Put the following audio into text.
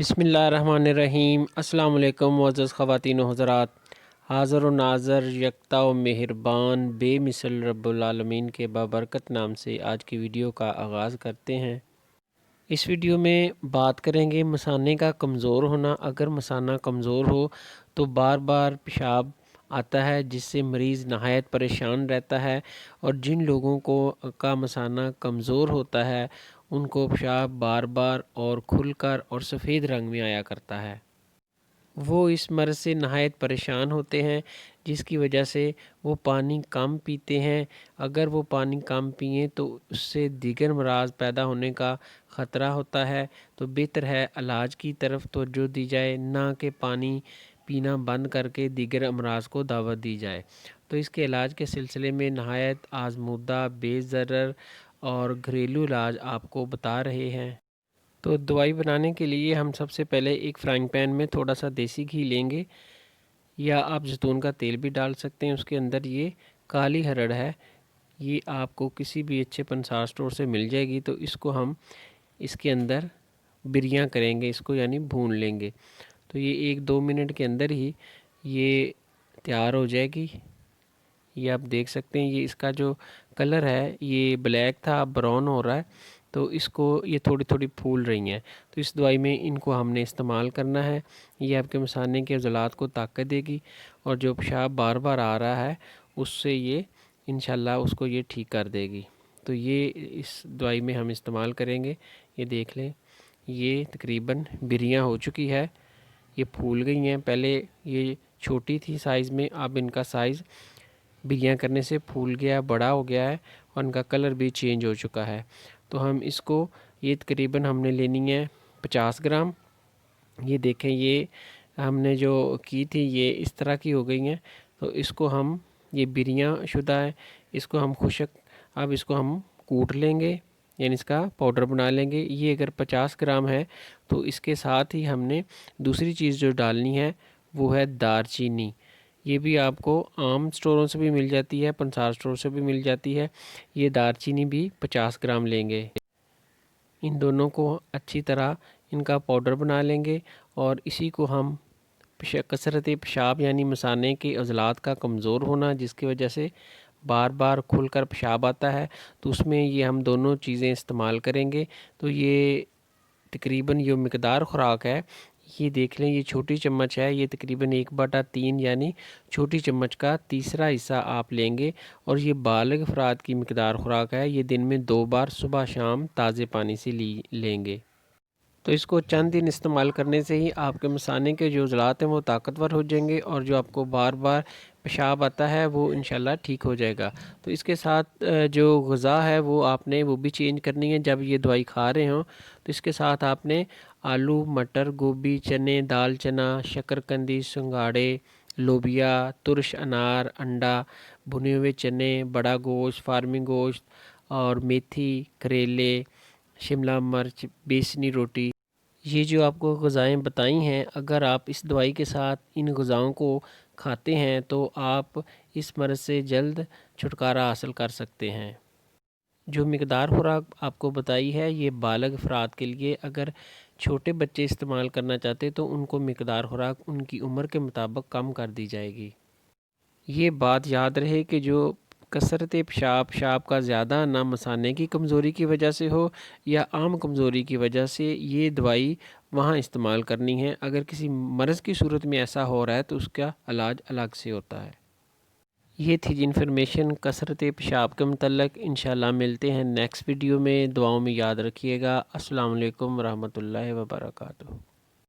बिस्मिल्लाहिर्रहमानिर्रहीम। अस्सलाम वालेकुम मुअज़्ज़ज़ ख़वातीन व हज़रात। हाज़िर व नाज़र यकता व मेहरबान बेमिसल रब्बुल आलमीन के बाबरकत नाम से आज की वीडियो का आगाज़ करते हैं। इस वीडियो में बात करेंगे मसाने का कमज़ोर होना। अगर मसाना कमज़ोर हो तो बार बार पेशाब आता है, जिससे मरीज़ नहायत परेशान रहता है। और जिन लोगों को का मसाना कमज़ोर होता है उनको पेशाब बार बार और खुलकर और सफ़ेद रंग में आया करता है। वो इस मर्ज़ से नहायत परेशान होते हैं, जिसकी वजह से वो पानी कम पीते हैं। अगर वो पानी कम पिएँ तो उससे दीगर अमराज़ पैदा होने का ख़तरा होता है। तो बेहतर है इलाज की तरफ तवज्जो दी जाए, ना कि पानी पीना बंद करके दीगर अमराज़ को दावत दी जाए। तो इसके इलाज के सिलसिले में नहायत आज़मूदा बेज़रर और घरेलू इलाज आपको बता रहे हैं। तो दवाई बनाने के लिए हम सबसे पहले एक फ्राइंग पैन में थोड़ा सा देसी घी लेंगे, या आप जैतून का तेल भी डाल सकते हैं। उसके अंदर ये काली हरड़ है, ये आपको किसी भी अच्छे पंसार स्टोर से मिल जाएगी। तो इसको हम इसके अंदर बिरियाँ करेंगे, इसको यानी भून लेंगे। तो ये 1-2 मिनट के अंदर ही ये तैयार हो जाएगी। ये आप देख सकते हैं, ये इसका जो कलर है ये ब्लैक था, अब ब्राउन हो रहा है। तो इसको ये थोड़ी थोड़ी फूल रही हैं। तो इस दवाई में इनको हमने इस्तेमाल करना है। ये आपके मसाने के अज़लात को ताकत देगी, और जो पेशाब बार बार आ रहा है उससे ये इंशाल्लाह उसको ये ठीक कर देगी। तो ये इस दवाई में हम इस्तेमाल करेंगे। ये देख लें, ये तकरीबन बिरियाँ हो चुकी है, ये फूल गई हैं। पहले ये छोटी थी साइज़ में, अब इनका साइज़ बिरियाँ करने से फूल गया, बड़ा हो गया है, और इनका कलर भी चेंज हो चुका है। तो हम इसको, ये तकरीबन हमने लेनी है 50 ग्राम। ये देखें, ये हमने जो की थी ये इस तरह की हो गई हैं। तो इसको हम, ये बिरियाँ शुदा है, इसको हम खुशक, अब इसको हम कूट लेंगे, यानी इसका पाउडर बना लेंगे। ये अगर 50 ग्राम है तो इसके साथ ही हमने दूसरी चीज़ जो डालनी है वो है दारचीनी। ये भी आपको आम स्टोरों से भी मिल जाती है, पंसार स्टोर से भी मिल जाती है। ये दारचीनी भी 50 ग्राम लेंगे। इन दोनों को अच्छी तरह इनका पाउडर बना लेंगे, और इसी को हम कसरत पेशाब यानी मसाने के अज़लात का कमज़ोर होना, जिसकी वजह से बार बार खुलकर पेशाब आता है, तो उसमें ये हम दोनों चीज़ें इस्तेमाल करेंगे। तो ये तकरीबन जो मिकदार ख़ुराक है, ये देख लें, ये छोटी चम्मच है, ये तकरीबन 1/3 यानी छोटी चम्मच का तीसरा हिस्सा आप लेंगे। और ये बालिग अफराद की मिकदार ख़ुराक है। ये दिन में 2 बार सुबह शाम ताज़े पानी से लेंगे। तो इसको चंद दिन इस्तेमाल करने से ही आपके मसाने के जो अज़लात हैं वो ताकतवर हो जाएंगे, और जो आपको बार बार पेशाब आता है वो इंशाल्लाह ठीक हो जाएगा। तो इसके साथ जो ग़िज़ा है वो आपने वो भी चेंज करनी है। जब ये दवाई खा रहे हों तो इसके साथ आपने आलू, मटर, गोभी, चने, दाल चना, शकरकंदी, सिंघाड़े, लोबिया, तुरश अनार, अंडा, भुने हुए चने, बड़ा गोश्त, फार्मी गोश्त, और मेथी, करेले, शिमला मिर्च, बेसनी रोटी, ये जो आपको ग़िज़ाएँ बताई हैं, अगर आप इस दवाई के साथ इन ग़िज़ाओं को खाते हैं तो आप इस मर्ज़ से जल्द छुटकारा हासिल कर सकते हैं। जो मिकदार खुराक आपको बताई है ये बालग अफराद के लिए। अगर छोटे बच्चे इस्तेमाल करना चाहते तो उनको मिकदार खुराक उनकी उम्र के मुताबिक कम कर दी जाएगी। ये बात याद रहे कि जो कसरत पेशाब का ज़्यादा ना मसाने की कमज़ोरी की वजह से हो या आम कमज़ोरी की वजह से, ये दवाई वहाँ इस्तेमाल करनी है। अगर किसी मर्ज़ की सूरत में ऐसा हो रहा है तो उसका इलाज अलग से होता है। ये थी जी इन्फॉर्मेशन कसरत पेशाब के मतलब। इंशाल्लाह मिलते हैं नेक्स्ट वीडियो में। दुआओं में याद रखिएगा। अस्सलाम वालेकुम रहमतुल्लाहि व बरकातुहू।